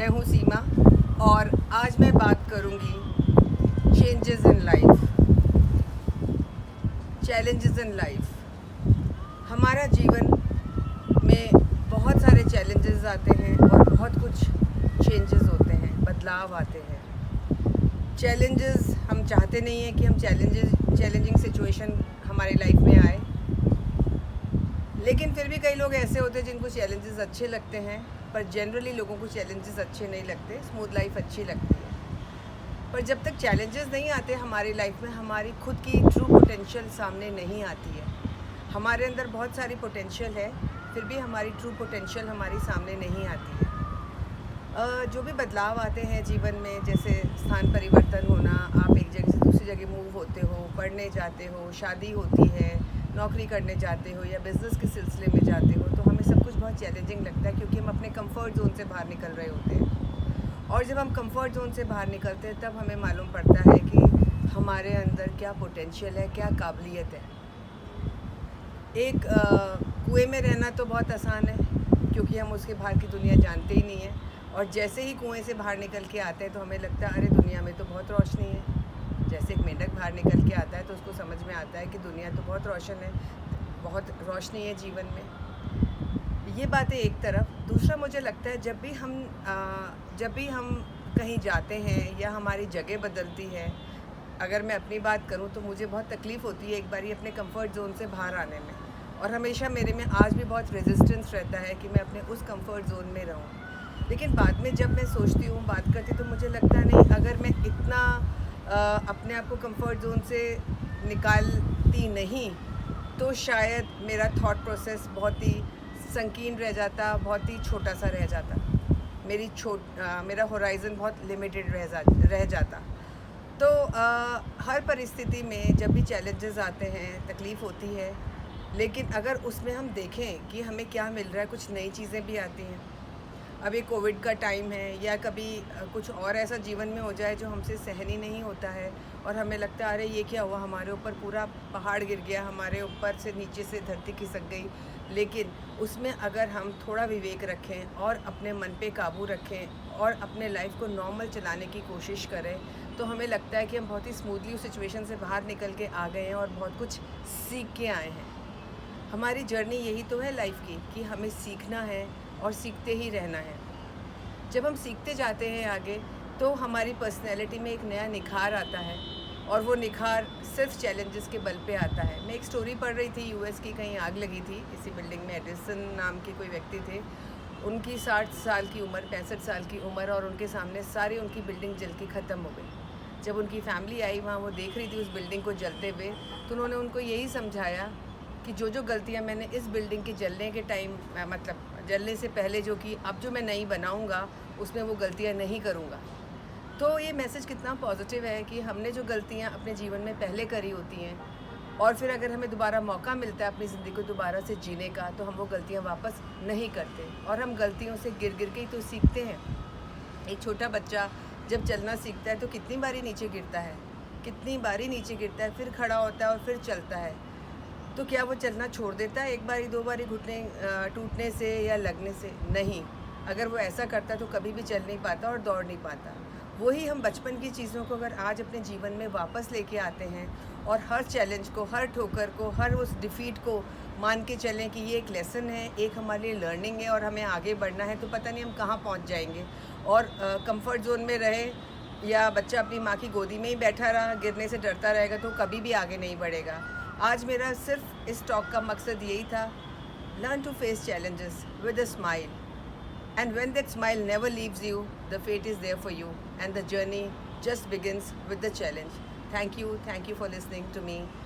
मैं हूँ सीमा और आज मैं बात करूँगी changes in life, challenges in life. हमारा जीवन में बहुत सारे चैलेंजेस आते हैं और बहुत कुछ चेंजेस होते हैं, बदलाव आते हैं। चैलेंजेस हम चाहते नहीं हैं कि हम चैलेंजिंग सिचुएशन हमारी लाइफ में आए, लेकिन फिर भी कई लोग ऐसे होते हैं जिनको चैलेंजेस अच्छे लगते हैं, पर जनरली लोगों को चैलेंजेस अच्छे नहीं लगते, स्मूथ लाइफ अच्छी लगती है। पर जब तक चैलेंजेस नहीं आते हमारी लाइफ में, हमारी खुद की ट्रू पोटेंशियल सामने नहीं आती है। हमारे अंदर बहुत सारी पोटेंशियल है, फिर भी हमारी ट्रू पोटेंशियल हमारी सामने नहीं आती है। जो भी बदलाव आते हैं जीवन में, जैसे स्थान परिवर्तन होना, आप एक जगह से दूसरी जगह मूव होते हो, पढ़ने जाते हो, शादी होती है, नौकरी करने जाते हो या बिज़नेस के सिलसिले में जाते हो, तो हमें सब कुछ बहुत चैलेंजिंग लगता है क्योंकि हम अपने कंफर्ट जोन से बाहर निकल रहे होते हैं। और जब हम कंफर्ट जोन से बाहर निकलते हैं तब हमें मालूम पड़ता है कि हमारे अंदर क्या पोटेंशियल है, क्या काबिलियत है। एक कुएं में रहना तो बहुत आसान है क्योंकि हम उसके बाहर की दुनिया जानते ही नहीं हैं, और जैसे ही कुएं से बाहर निकल के आते हैं तो हमें लगता है अरे दुनिया में तो बहुत रोशनी है। जैसे एक मेंढक बाहर निकल के आता है तो उसको समझ में आता है कि दुनिया तो बहुत रोशन है, बहुत रोशनी है जीवन में। ये बातें एक तरफ। दूसरा, मुझे लगता है जब भी हम कहीं जाते हैं या हमारी जगह बदलती है, अगर मैं अपनी बात करूं तो मुझे बहुत तकलीफ़ होती है एक बारी अपने कंफर्ट जोन से बाहर आने में, और हमेशा मेरे में आज भी बहुत रेजिस्टेंस रहता है कि मैं अपने उस कंफर्ट जोन में रहूं। लेकिन बाद में जब मैं सोचती हूँ, बात करती, तो मुझे लगता नहीं, अगर मैं इतना अपने आप को कंफर्ट जोन से निकालती नहीं तो शायद मेरा थॉट प्रोसेस बहुत ही संकीर्ण रह जाता, बहुत ही छोटा सा रह जाता, मेरा होराइज़न बहुत लिमिटेड रह जाता। तो हर परिस्थिति में जब भी चैलेंजेस आते हैं, तकलीफ़ होती है, लेकिन अगर उसमें हम देखें कि हमें क्या मिल रहा है, कुछ नई चीज़ें भी आती हैं। अब ये कोविड का टाइम है, या कभी कुछ और ऐसा जीवन में हो जाए जो हमसे सहन ही नहीं होता है और हमें लगता है अरे ये क्या हुआ, हमारे ऊपर पूरा पहाड़ गिर गया, हमारे ऊपर से नीचे से धरती खिसक गई। लेकिन उसमें अगर हम थोड़ा विवेक रखें और अपने मन पे काबू रखें और अपने लाइफ को नॉर्मल चलाने की कोशिश करें, तो हमें लगता है कि हम बहुत ही स्मूथली उस सिचुएशन से बाहर निकल के आ गए हैं और बहुत कुछ सीख के आए हैं। हमारी जर्नी यही तो है लाइफ की, कि हमें सीखना है और सीखते ही रहना है। जब हम सीखते जाते हैं आगे, तो हमारी पर्सनैलिटी में एक नया निखार आता है, और वो निखार सिर्फ चैलेंजेस के बल पे आता है। मैं एक स्टोरी पढ़ रही थी, यूएस की, कहीं आग लगी थी किसी बिल्डिंग में। एडिसन नाम के कोई व्यक्ति थे, उनकी 60 साल की उम्र, 65 साल की उम्र, और उनके सामने सारी उनकी बिल्डिंग जल के ख़त्म हो गई। जब उनकी फैमिली आई वहाँ, वो देख रही थी उस बिल्डिंग को जलते हुए, तो उन्होंने उनको यही समझाया कि जो गलतियाँ मैंने इस बिल्डिंग के जलने के टाइम, मतलब जलने से पहले जो की, अब जो मैं नई बनाऊँगा उसमें वो गलतियाँ नहीं करूँगा। तो ये मैसेज कितना पॉजिटिव है कि हमने जो गलतियाँ अपने जीवन में पहले करी होती हैं, और फिर अगर हमें दोबारा मौका मिलता है अपनी ज़िंदगी को दोबारा से जीने का, तो हम वो गलतियाँ वापस नहीं करते, और हम गलतियों से गिर के ही तो सीखते हैं। एक छोटा बच्चा जब चलना सीखता है तो कितनी बारी नीचे गिरता है, फिर खड़ा होता है और फिर चलता है। तो क्या वो चलना छोड़ देता है एक बारी, दो बारी घुटने टूटने से या लगने से? नहीं। अगर वो ऐसा करता तो कभी भी चल नहीं पाता और दौड़ नहीं पाता। वही हम बचपन की चीज़ों को अगर आज अपने जीवन में वापस लेके आते हैं, और हर चैलेंज को, हर ठोकर को, हर उस डिफ़ीट को मान के चलें कि ये एक लेसन है, एक हमारे लिए लर्निंग है और हमें आगे बढ़ना है, तो पता नहीं हम कहाँ पहुँच जाएंगे। और कंफर्ट जोन में रहे, या बच्चा अपनी माँ की गोदी में ही बैठा रहा, गिरने से डरता रहेगा, तो कभी भी आगे नहीं बढ़ेगा। आज मेरा सिर्फ इस टॉक का मकसद यही था, learn to face challenges with a smile, and when that smile never leaves you, the fate is there for you, and the journey just begins with the challenge. Thank you for listening to me.